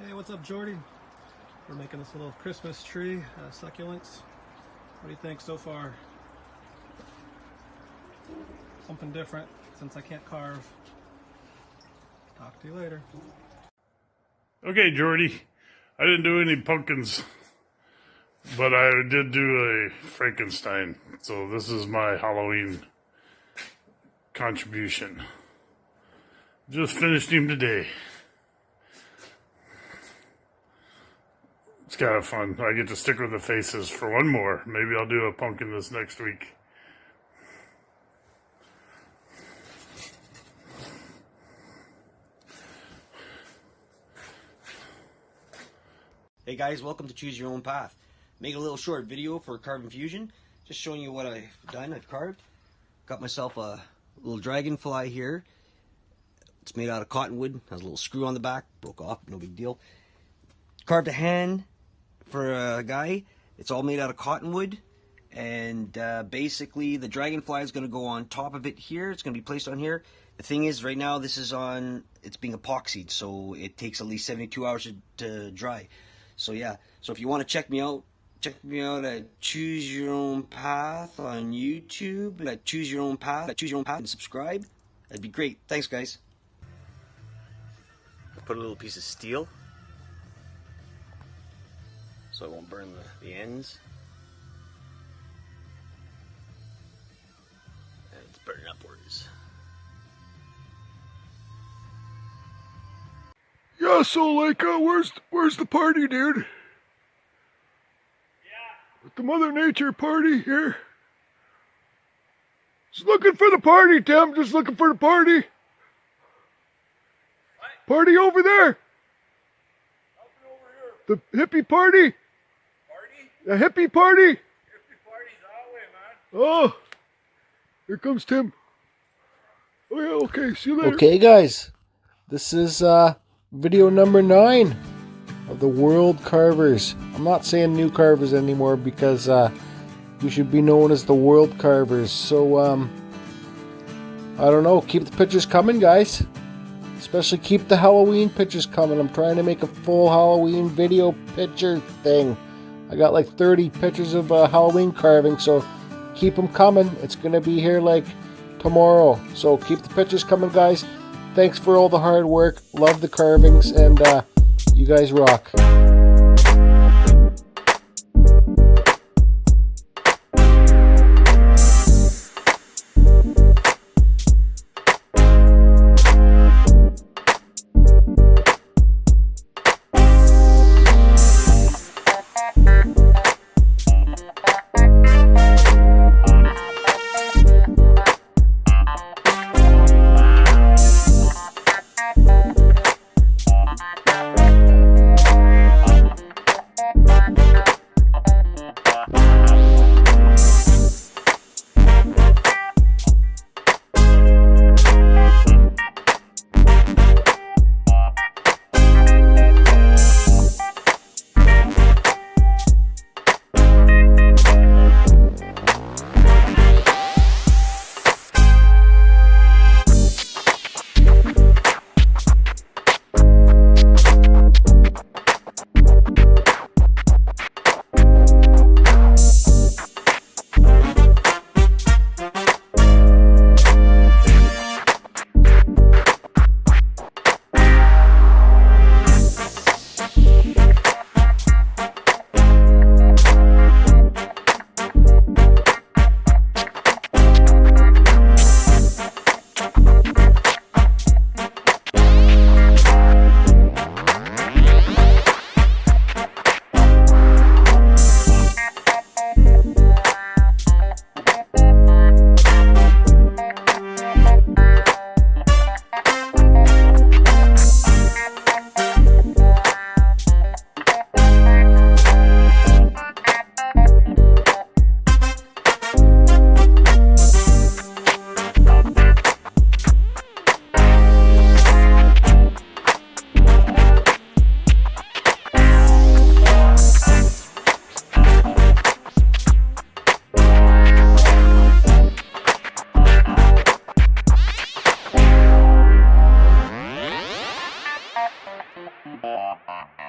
Hey, what's up, Jordy? We're making this little Christmas tree, succulents. What do you think so far? Something different since I can't carve. Talk to you later. Okay, Jordy. I didn't do any pumpkins, but I did do a Frankenstein. So this is my Halloween contribution. Just finished him today. It's kind of fun. I get to stick with the faces for one more. Maybe I'll do a pumpkin this next week. Hey guys, welcome to Choose Your Own Path. Make a little short video for Carving Fusion. Just showing you what I've done. I've carved. Got myself a little dragonfly here. It's made out of cottonwood. Has a little screw on the back. Broke off, no big deal. Carved a hand for a guy. It's all made out of cottonwood. And basically the dragonfly is going to go on top of it here. It's going to be placed on here. The thing is, right now this is on, it's being epoxied, so it takes at least 72 hours to dry. So yeah, so if you want to check me out at Choose Your Own Path on YouTube, at Choose Your Own Path, and subscribe. That'd be great. Thanks, guys. Put a little piece of steel so it won't burn the ends. And it's burning upwards. Yeah, so like, where's the party, dude? Yeah. With the Mother Nature party here. Just looking for the party, Tim. Just looking for the party. What? Party over there. Over here. The hippie party. Party? A hippie party. Hippie party's that way, man. Oh, here comes Tim. Oh yeah, okay. See you later. Okay, guys. This is video number 9 of the World Carvers. I'm not saying new carvers anymore because we should be known as the World Carvers. So I don't know, keep the pictures coming, guys. Especially keep the Halloween pictures coming. I'm trying to make a full Halloween video picture thing. I got like 30 pictures of Halloween carving, so keep them coming. It's gonna be here like tomorrow. So keep the pictures coming, guys. Thanks for all the hard work. Love the carvings, and you guys rock. Bye.